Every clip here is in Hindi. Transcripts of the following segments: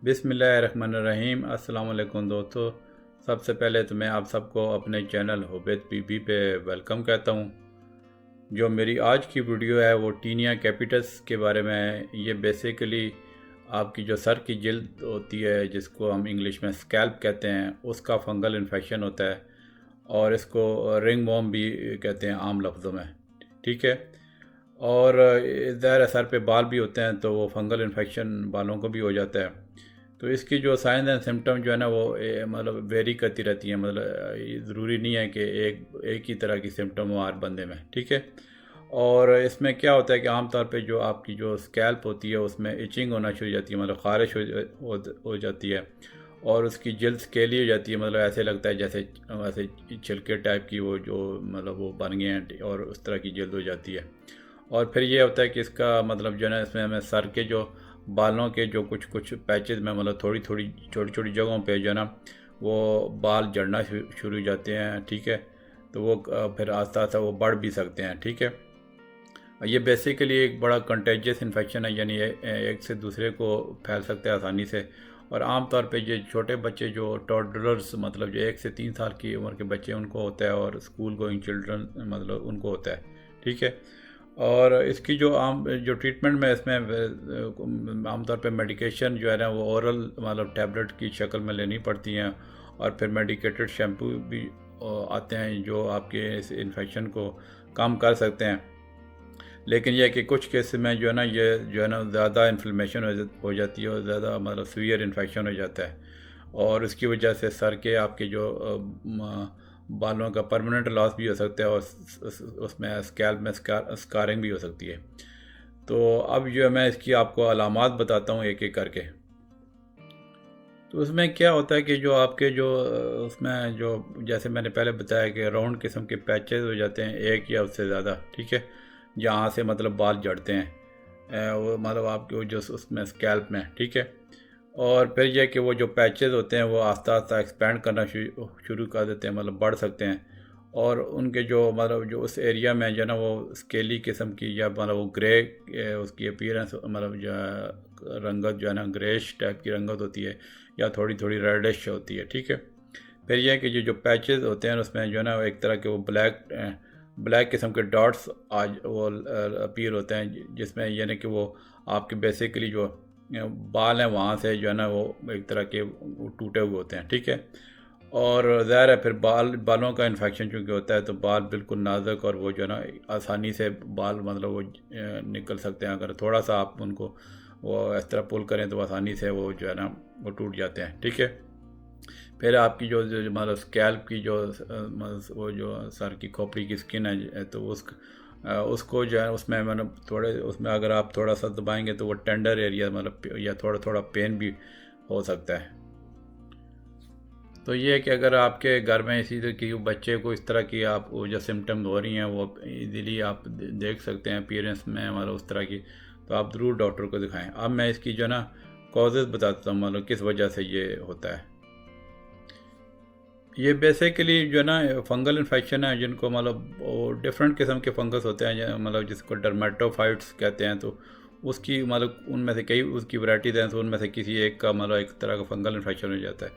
बिस्मिल्लाहिर्रहमानिर्रहीम। अस्सलाम वालेकुम दोस्तों। सबसे पहले तो मैं आप सबको अपने चैनल हुबैत बीबी पे वेलकम कहता हूँ। जो मेरी आज की वीडियो है वो टीनिया कैपिटस के बारे में है। ये बेसिकली आपकी जो सर की जिल्द होती है, जिसको हम इंग्लिश में स्कैल्प कहते हैं, उसका फंगल इन्फेक्शन होता है और इसको रिंगवॉर्म भी कहते हैं आम लफ्ज़ों में। ठीक है। और ज़ाहिर है सर पे बाल भी होते हैं तो वो फंगल इन्फेक्शन बालों को भी हो जाता है। तो इसकी जो साइंस एंड सिम्टम जो है ना वो मतलब वेरी करती रहती हैं। मतलब ये ज़रूरी नहीं है कि एक ही तरह की सिम्टम हो हर बंदे में। ठीक है। और इसमें क्या होता है कि आमतौर पे जो आपकी जो स्कैल्प होती है उसमें इचिंग होना शुरू हो जाती है, मतलब ख़ारिश हो जाती है और उसकी जल्द स्केली हो जाती है। मतलब ऐसे लगता है जैसे वैसे छिलके टाइप की वो जो मतलब वो बन गए हैं और उस तरह की जल्द हो जाती है। और फिर ये होता है कि इसका मतलब जो है ना इसमें हमें सर के जो बालों के जो कुछ कुछ पैचेस में मतलब थोड़ी थोड़ी छोटी छोटी जगहों पे जो है ना वो बाल जड़ना शुरू हो जाते हैं। ठीक है। तो वो फिर आस्ता आस्ता वो बढ़ भी सकते हैं। ठीक है। ये बेसिकली एक बड़ा कंटेजियस इन्फेक्शन है, यानी एक से दूसरे को फैल सकता है आसानी से। और आम तौर पे ये छोटे बच्चे जो टॉडलर्स मतलब जो 1 से 3 साल की उम्र के बच्चे उनको होता है और स्कूल गोइंग चिल्ड्रन मतलब उनको होता है। ठीक है। और इसकी जो ट्रीटमेंट में इसमें आमतौर पे मेडिकेशन जो है ना वो ओरल मतलब टैबलेट की शक्ल में लेनी पड़ती हैं। और फिर मेडिकेटेड शैम्पू भी आते हैं जो आपके इस इन्फेक्शन को कम कर सकते हैं। लेकिन यह कि कुछ केस में जो है ना ये जो है ना ज़्यादा इन्फ्लेमेशन हो जाती है और ज़्यादा मतलब सीवियर इन्फेक्शन हो जाता है और उसकी वजह से सर के आपके जो बालों का परमानेंट लॉस भी हो सकता है और उसमें स्कैल्प में स्कारिंग भी हो सकती है। तो अब जो है मैं इसकी आपको अलामात बताता हूँ एक एक करके। तो उसमें क्या होता है कि जो आपके जो उसमें जो जैसे मैंने पहले बताया कि राउंड किस्म के पैचेस हो जाते हैं एक या उससे ज़्यादा। ठीक है। जहाँ से मतलब बाल जड़ते हैं वो मतलब आपके जो उसमें स्कैल्प में। ठीक है। और फिर यह कि वो जो पैचेस होते हैं वो आस्ता आस्ता एक्सपेंड करना शुरू कर देते हैं, मतलब बढ़ सकते हैं। और उनके जो मतलब जो उस एरिया में जो है ना वो स्केली किस्म की या मतलब वो ग्रे उसकी अपीयरेंस मतलब जो रंगत जो है ना ग्रेश टाइप की रंगत होती है या थोड़ी थोड़ी रेडिश होती है। ठीक है। फिर यह कि जो पैचेस होते हैं उसमें जो है ना एक तरह के वो ब्लैक किस्म के डॉट्स आज वो अपीयर होते हैं, जिसमें यानी कि वो आपके बेसिकली जो बाल हैं वहाँ से जो है ना वो एक तरह के वो टूटे हुए होते हैं। ठीक है। और ज़ाहिर है फिर बालों का इन्फेक्शन चूँकि होता है तो बाल बिल्कुल नाजुक और वो जो है ना आसानी से बाल मतलब वो निकल सकते हैं। अगर थोड़ा सा आप उनको वो इस तरह पुल करें तो आसानी से वो जो है ना वो टूट जाते हैं। ठीक है। फिर आपकी जो मतलब स्कैल्प की जो वो जो सर की खोपड़ी की स्किन है तो उसको जो है उसमें मतलब थोड़े उसमें अगर आप थोड़ा सा दबाएंगे तो वो टेंडर एरिया मतलब या थोड़ा थोड़ा पेन भी हो सकता है। तो ये है कि अगर आपके घर में इसी तरह की बच्चे को इस तरह की आप वो जो सिम्टम हो रही हैं वो इजीली आप देख सकते हैं अपीयरेंस में मतलब उस तरह की, तो आप ज़रूर डॉक्टर को दिखाएं। अब मैं इसकी जो ना कॉजेज़ बताता हूँ मतलब किस वजह से ये होता है। ये बेसिकली जो है ना फंगल इन्फेक्शन है जिनको मतलब वो डिफरेंट किस्म के फंगस होते हैं मतलब जिसको डर्मेटोफाइट्स कहते हैं। तो उसकी मतलब उनमें से कई उसकी वैराइटीज़ हैं, तो उनमें से किसी एक का मतलब एक तरह का फंगल इन्फेक्शन हो जाता है।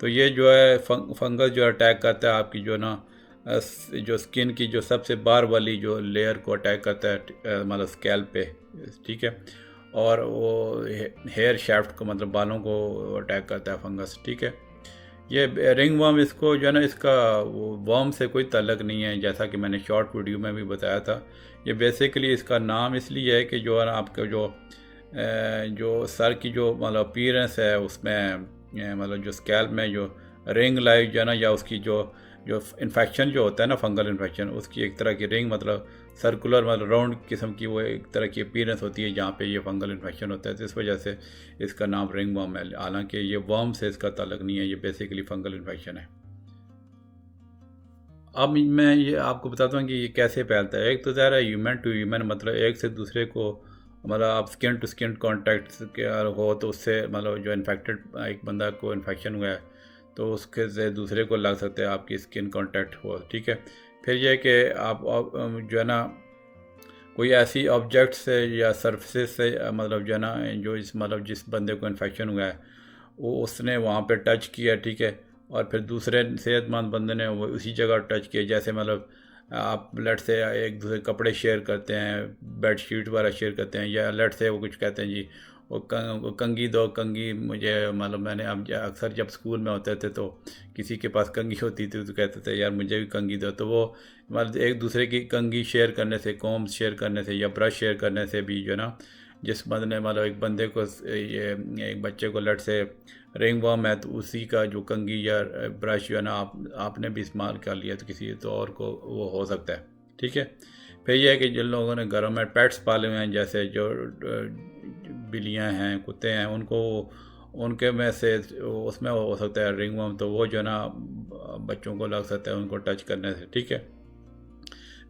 तो ये जो है फंगस जो अटैक करता है आपकी जो ना जो स्किन की जो सबसे बाहर वाली जो लेयर को अटैक करता है मतलब स्कैल्प पे। ठीक है। और वो हेयर शाफ्ट को मतलब बालों को अटैक करता है फंगस। ठीक है। ये रिंग वर्म इसको जो है ना इसका वो वर्म से कोई ताल्लुक नहीं है, जैसा कि मैंने शॉर्ट वीडियो में भी बताया था। ये बेसिकली इसका नाम इसलिए है कि जो है ना आपका जो सर की जो मतलब अपीयरेंस है उसमें मतलब जो स्कैल्प में जो रिंग लाइक जो है ना या उसकी जो जो इन्फेक्शन जो होता है ना फंगल इन्फेक्शन उसकी एक तरह की रिंग मतलब सर्कुलर मतलब राउंड किस्म की वो एक तरह की अपीयरेंस होती है जहाँ पे ये फंगल इन्फेक्शन होता है। तो इस वजह से इसका नाम रिंग वर्म है, हालांकि ये वर्म से इसका ताल्लुक नहीं है, ये बेसिकली फंगल इन्फेक्शन है। अब मैं ये आपको बताता हूँ कि ये कैसे फैलता है। एक तो ज़रा ह्यूमन टू ह्यूमन मतलब एक से दूसरे को मतलब आप स्किन टू स्किन कॉन्टैक्ट के हो तो उससे मतलब जो इन्फेक्टेड एक बंदा को इन्फेक्शन हुआ है तो उसके से दूसरे को लग सकता है आपकी स्किन कांटेक्ट हो। ठीक है। फिर यह कि आप जो है ना कोई ऐसी ऑब्जेक्ट से या सरफेस से मतलब जो है ना जो इस मतलब जिस बंदे को इन्फेक्शन हुआ है वो उसने वहाँ पे टच किया, ठीक है, और फिर दूसरे सेहतमंद बंदे ने वो उसी जगह टच किया। जैसे मतलब आप लेट से एक दूसरे कपड़े शेयर करते हैं, बेड शीट वगैरह शेयर करते हैं, या लेट से वो कुछ कहते हैं जी वो कंघी दो, कंघी मुझे, मतलब मैंने अब अक्सर जब स्कूल में होते थे तो किसी के पास कंघी होती थी तो कहते थे यार मुझे भी कंघी दो। तो वो मतलब एक दूसरे की कंघी शेयर करने से, कॉम्ब शेयर करने से या ब्रश शेयर करने से भी जो है ना, जिस बंदे ने मतलब एक बंदे को ये एक बच्चे को लट से रिंग वर्म है तो उसी का जो कंघी या ब्रश जो है ना आपने भी इस्तेमाल कर लिया तो किसी तो और को वो हो सकता है, ठीक है। फिर यह है कि जिन लोगों ने घरों में पेट्स पाले हुए हैं, जैसे जो बिल्लियाँ हैं, कुत्ते हैं, उनको उनके में से उसमें हो सकता है रिंग वर्म, तो वो जो है ना बच्चों को लग सकता है उनको टच करने से, ठीक है।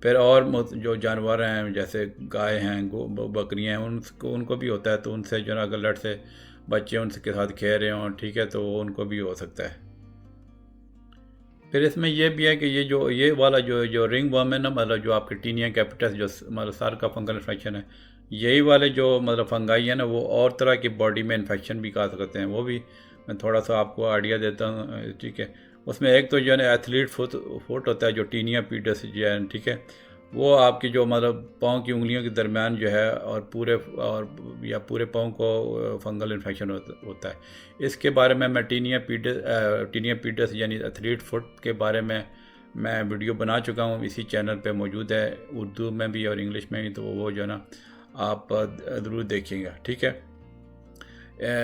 फिर और जो जानवर हैं जैसे गाय हैं, बकरियां हैं, उनको भी होता है, तो उनसे जो है अगर लट से बच्चे उनके साथ खेल रहे हों, ठीक है, तो उनको भी हो सकता है। फिर इसमें यह भी है कि ये वाला जो रिंग वर्म है ना, मतलब जो आपके टीनिया कैपिटस जो मतलब सर का फंगल इन्फेक्शन है, यही वाले जो मतलब फंगाई है ना, वो और तरह की बॉडी में इन्फेक्शन भी कर सकते हैं। वो भी मैं थोड़ा सा आपको आइडिया देता हूँ, ठीक है। उसमें एक तो जो है ना एथलीट फुट होता है जो टीनिया पीडस जो है, ठीक है, वो आपकी जो मतलब पाँव की उंगलियों के दरमियान जो है या पूरे पाँव को फंगल इन्फेक्शन होता है। इसके बारे में मैं टीनिया पीडस यानी एथलीट फुट के बारे में मैं वीडियो बना चुका हूँ, इसी चैनल पे मौजूद है, उर्दू में भी और इंग्लिश में भी, तो वो जो है ना आप ज़रूर देखिएगा, ठीक है।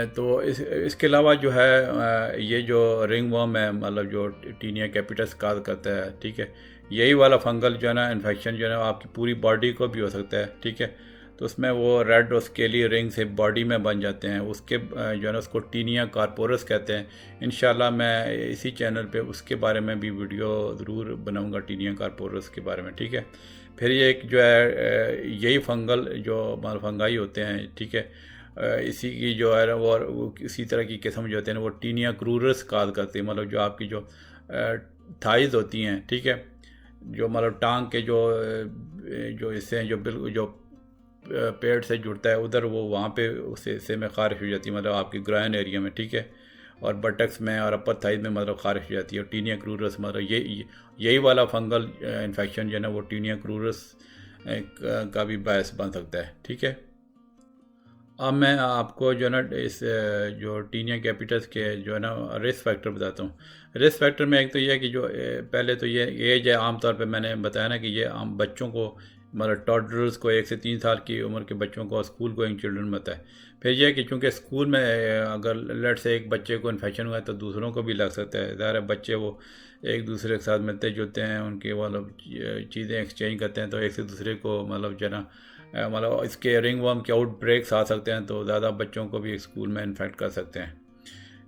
तो इसके अलावा जो है ये जो रिंग वर्म है, मतलब जो टीनिया कैपिटस काज करता है, ठीक है, यही वाला फंगल जो है ना इन्फेक्शन जो है ना आपकी पूरी बॉडी को भी हो सकता है, ठीक है। तो उसमें वो रेड और स्केली रिंग से बॉडी में बन जाते हैं, उसके जो है ना उसको टीनिया कार्पोरस कहते हैं। इंशाल्लाह मैं इसी चैनल पे उसके बारे में भी वीडियो ज़रूर बनाऊंगा, टीनिया कार्पोरस के बारे में, ठीक है। फिर ये एक जो है यही फंगल जो फंगाई होते हैं, ठीक है, इसी की जो है वो इसी तरह की किस्म जो होते हैं वो टीनिया क्रूरस काज करते हैं। मतलब जो आपकी जो थाइज होती हैं, ठीक है, जो मतलब टांग के जो हिस्से हैं जो बिल्कुल जो पेट से जुड़ता है उधर, वो वहाँ पे उस हिस्से में खारिश हो जाती है, मतलब आपकी ग्राइन एरिया में, ठीक है, और बटक्स में और अपर थाइज में मतलब खारिश हो जाती है। और टीनिया क्रूरस मतलब यही वाला फंगल इन्फेक्शन जो है ना वो टीनिया क्रूरस का भी बायस बन सकता है, ठीक है। अब मैं आपको जो है ना इस जो टीनिया कैपिटस के जो है ना रिस्क फैक्टर बताता हूँ। रिस्क फैक्टर में एक तो ये है कि जो पहले तो ये एज है, आमतौर पे मैंने बताया ना कि ये आम बच्चों को मतलब टॉडलर्स को 1 से 3 साल की उम्र के बच्चों को स्कूल गोइंग चिल्ड्रन में होता है। फिर यह है कि चूँकि स्कूल में अगर लेट से एक बच्चे को इन्फेक्शन हुआ है तो दूसरों को भी लग सकता है। ज़ाहिर है बच्चे वो एक दूसरे के साथ मिलते जुलते हैं, उनके मतलब चीज़ें एक्सचेंज करते हैं, तो एक से दूसरे को मतलब जो है ना मतलब इसके रिंग वर्म के आउट ब्रेक्स आ सकते हैं, तो ज़्यादा बच्चों को भी स्कूल में इन्फेक्ट कर सकते हैं,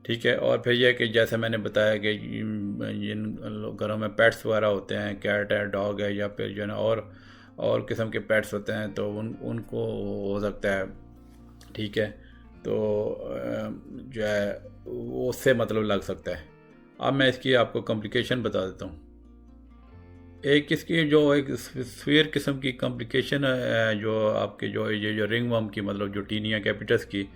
ठीक है। और फिर यह कि जैसे मैंने बताया कि जिन घरों में पेट्स वगैरह होते हैं, कैट है, डॉग है, या फिर जो है ना और किस्म के पेट्स होते हैं, तो उनको हो सकता है, ठीक है। तो जो है वो उससे मतलब लग सकता है। अब मैं इसकी आपको कॉम्प्लिकेशन बता देता हूँ। एक इसकी जो एक स्फीयर किस्म की कॉम्प्लिकेशन है जो आपके जो रिंग वर्म की मतलब जो टीनिया कैपिटस की,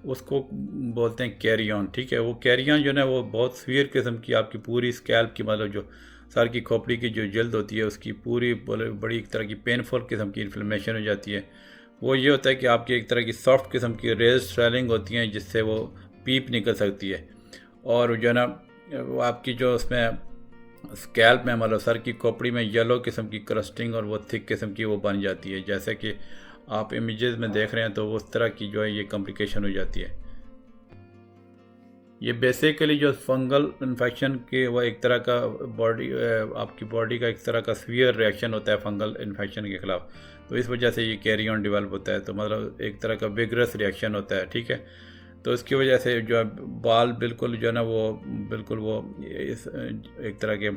उसको बोलते हैं कैरी ऑन, ठीक है। वो कैरी ऑन जो है वो बहुत स्फीयर किस्म की आपकी पूरी स्कैल्प की मतलब जो सर की खोपड़ी की जो जल्द होती है उसकी पूरी बड़ी एक तरह की पेनफुल किस्म की इन्फ्लेमेशन हो जाती है। वो ये होता है कि आपकी एक तरह की सॉफ्ट किस्म की रेज स्वेलिंग होती हैं जिससे वो पीप निकल सकती है। और जो है ना वो आपकी जो उसमें स्कैल्प में मतलब सर की खोपड़ी में येलो किस्म की क्रस्टिंग और वो थिक किस्म की वो बन जाती है, जैसे कि आप इमेजेस में देख रहे हैं, तो उस तरह की जो है ये कॉम्प्लिकेशन हो जाती है। ये बेसिकली जो फंगल इन्फेक्शन के वो एक तरह का आपकी बॉडी का एक तरह का सीवियर रिएक्शन होता है फंगल इन्फेक्शन के खिलाफ, तो इस वजह से ये कैरी ऑन डेवलप होता है, तो मतलब एक तरह का विगरस रिएक्शन होता है, ठीक है। तो इसकी वजह से जो है बाल बिल्कुल जो है ना वो बिल्कुल वो इस एक तरह के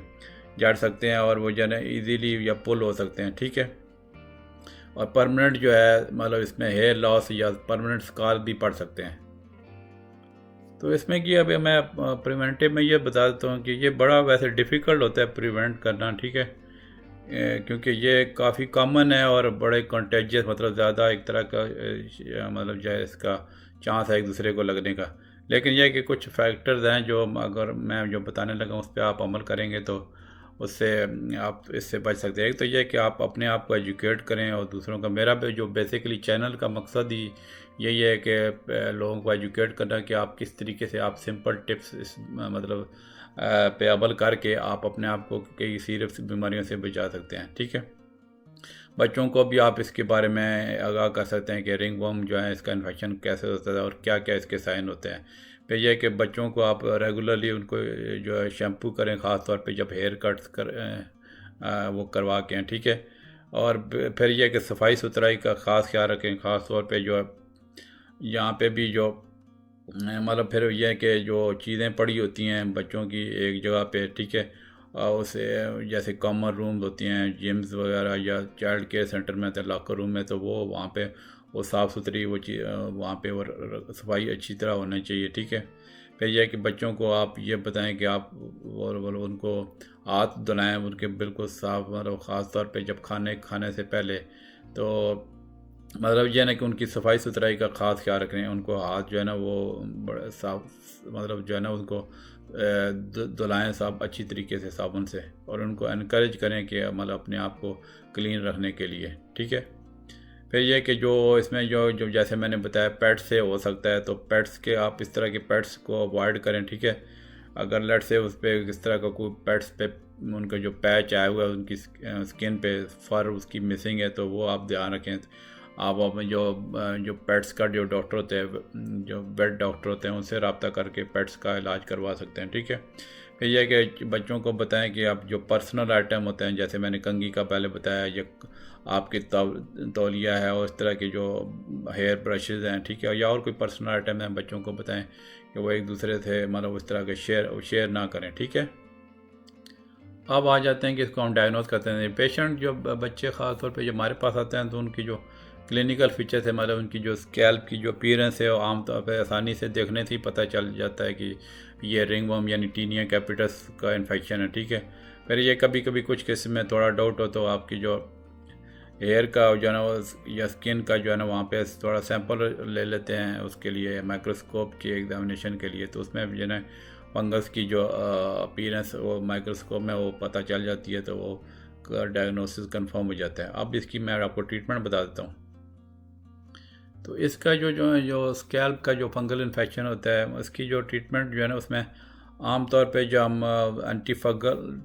झड़ सकते हैं और वो जो है ना ईजीली या पुल हो सकते हैं, ठीक है। और परमानेंट जो है मतलब इसमें हेयर लॉस या परमानेंट स्कार भी पड़ सकते हैं। तो इसमें कि अभी मैं प्रिवेंटिव में ये बता देता हूँ कि ये बड़ा वैसे डिफ़िकल्ट होता है प्रिवेंट करना, ठीक है, क्योंकि ये काफ़ी कॉमन है और बड़े कंटेजियस मतलब ज़्यादा एक तरह का मतलब जो है इसका चांस है एक दूसरे को लगने का। लेकिन यह है कि कुछ फैक्टर्स हैं जो अगर मैं जो बताने लगा उस पर आप अमल करेंगे तो उससे आप इससे बच सकते हैं। एक तो यह है कि आप अपने आप को एजुकेट करें और दूसरों का, मेरा भी जो बेसिकली चैनल का मकसद ही यही है कि लोगों को एजुकेट करना कि आप किस तरीके से आप सिंपल टिप्स इस मतलब पे अमल करके आप अपने आप को कई सीरियस बीमारियों से बचा सकते हैं। ठीक है, बच्चों को भी आप इसके बारे में आगाह कर सकते हैं कि रिंग वर्म जो है इसका इन्फेक्शन कैसे होता है और क्या क्या इसके साइन होते हैं। फिर यह कि बच्चों को आप रेगुलरली उनको जो है शैम्पू करें, ख़ास तौर पे जब हेयर कट्स वो करवा के हैं। ठीक है, और फिर यह कि सफाई सुथराई का ख़ास ख्याल रखें, ख़ास तौर पे जो यहाँ पे भी जो मतलब फिर यह है कि जो चीज़ें पड़ी होती हैं बच्चों की एक जगह पे, ठीक है, उसे जैसे कॉमन रूम्स होती हैं जिम्स वगैरह या चाइल्ड केयर सेंटर में तो लॉकर रूम में, तो वो वहाँ पे वो साफ़ सुथरी वो चीज़ वहाँ पे वो सफाई अच्छी तरह होनी चाहिए। ठीक है, फिर यह है कि बच्चों को आप ये बताएं कि आप वो उनको हाथ धुलाएं उनके बिल्कुल साफ, मतलब ख़ास तौर पे जब खाने से पहले, तो मतलब यह ना कि उनकी सफाई सुथराई का ख़ास ख्याल रखें। उनको हाथ जो है ना वो बड़ा साफ, मतलब जो है ना उनको धुलाएँ साफ अच्छी तरीके से साबुन से, और उनको इनक्रेज करें कि मतलब अपने आप को क्लीन रखने के लिए। ठीक है, फिर यह कि जो इसमें जो जो जैसे मैंने बताया पेट्स से हो सकता है, तो पेट्स के आप इस तरह के पेट्स को अवॉइड करें। ठीक है, अगर लेट से उस पर इस तरह का कोई पेट्स पे उनका जो पैच आया हुआ है उनकी स्किन पे फर उसकी मिसिंग है, तो वो आप ध्यान रखें। आप अपने जो पेट्स का जो डॉक्टर होते हैं, जो वेट डॉक्टर होते हैं, उनसे रब्ता करके पेट्स का इलाज करवा सकते हैं। ठीक है, फिर यह कि बच्चों को बताएं कि आप जो पर्सनल आइटम होते हैं, जैसे मैंने कंघी का पहले बताया, या आपकी तौलिया है और इस तरह के जो हेयर ब्रशेज़ हैं, ठीक है, या और कोई पर्सनल आइटम है, बच्चों को बताएं कि वो एक दूसरे से मतलब उस तरह के शेयर ना करें। ठीक है, अब आ जाते हैं कि इसको हम डायग्नोज करते हैं। पेशेंट जो बच्चे ख़ास तौर पे जो हमारे पास आते हैं, तो उनकी जो क्लिनिकल फीचर्स है, मतलब उनकी जो स्कैल्प की जो अपीयरेंस है, वो आमतौर पर आसानी से देखने से ही पता चल जाता है कि ये रिंगवर्म यानी टीनिया कैपिटस का इन्फेक्शन है। ठीक है, फिर ये कभी कभी कुछ केस में थोड़ा डाउट हो तो आपकी जो हेयर का जो है ना या स्किन का जो है ना वहाँ पे थोड़ा सैंपल ले लेते हैं उसके लिए माइक्रोस्कोप की एग्जामिनेशन के लिए, तो उसमें जो है ना फंगस की जो अपीयरेंस वो माइक्रोस्कोप में वो पता चल जाती है, तो वो डायग्नोसिस कंफर्म हो जाता है। अब इसकी मैं आपको ट्रीटमेंट बता देता हूँ। तो इसका जो स्कैल्प का जो फंगल इन्फेक्शन होता है उसकी जो ट्रीटमेंट जो है ना उसमें आमतौर पे जो हम एंटी फंगल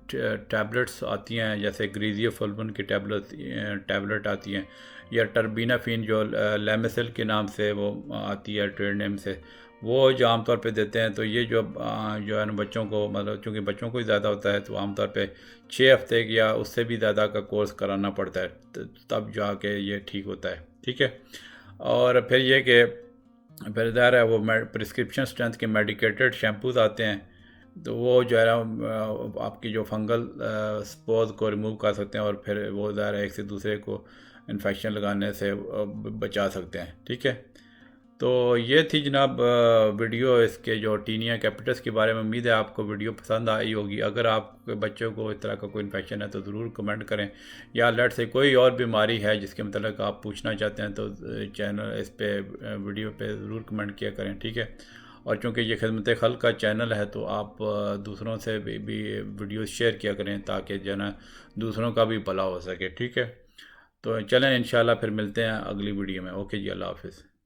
टैबलेट्स आती हैं, जैसे ग्रीजियोफुल्वन की टैबलेट आती हैं, या टर्बीनाफिन जो लेमेसिल के नाम से वो आती है ट्रेड नेम से, वो जो आमतौर पे देते हैं। तो ये जो है ना बच्चों को, मतलब चूँकि बच्चों को ही ज़्यादा होता है, तो आमतौर पे 6 हफ्ते या उससे भी ज़्यादा का कोर्स कराना पड़ता है, तब जाके ये ठीक होता है। ठीक है, और फिर ये कि फिर ज़ाहिर है वो प्रिस्क्रिप्शन स्ट्रेंथ के मेडिकेटेड शैम्पूज़ आते हैं, तो वो जो है ना आपकी जो फंगल स्पोर्स को रिमूव कर सकते हैं, और फिर वो ज़ाहिर है एक से दूसरे को इन्फेक्शन लगाने से बचा सकते हैं। ठीक है, तो ये थी जनाब वीडियो इसके जो टीनिया कैपिटस के बारे में। उम्मीद है आपको वीडियो पसंद आई होगी। अगर आपके बच्चों को इस तरह का कोई इन्फेक्शन है तो ज़रूर कमेंट करें, या लेट से कोई और बीमारी है जिसके मतलब आप पूछना चाहते हैं, तो चैनल इस पे वीडियो पे ज़रूर कमेंट किया करें। ठीक है, और चूँकि ये खिदमत खल्क का चैनल है, तो आप दूसरों से भी वीडियो शेयर किया करें, ताकि जो है ना दूसरों का भी भला हो सके। ठीक है, तो चलें इंशाल्लाह फिर मिलते हैं अगली वीडियो में। ओके जी, अल्लाह हाफिज़।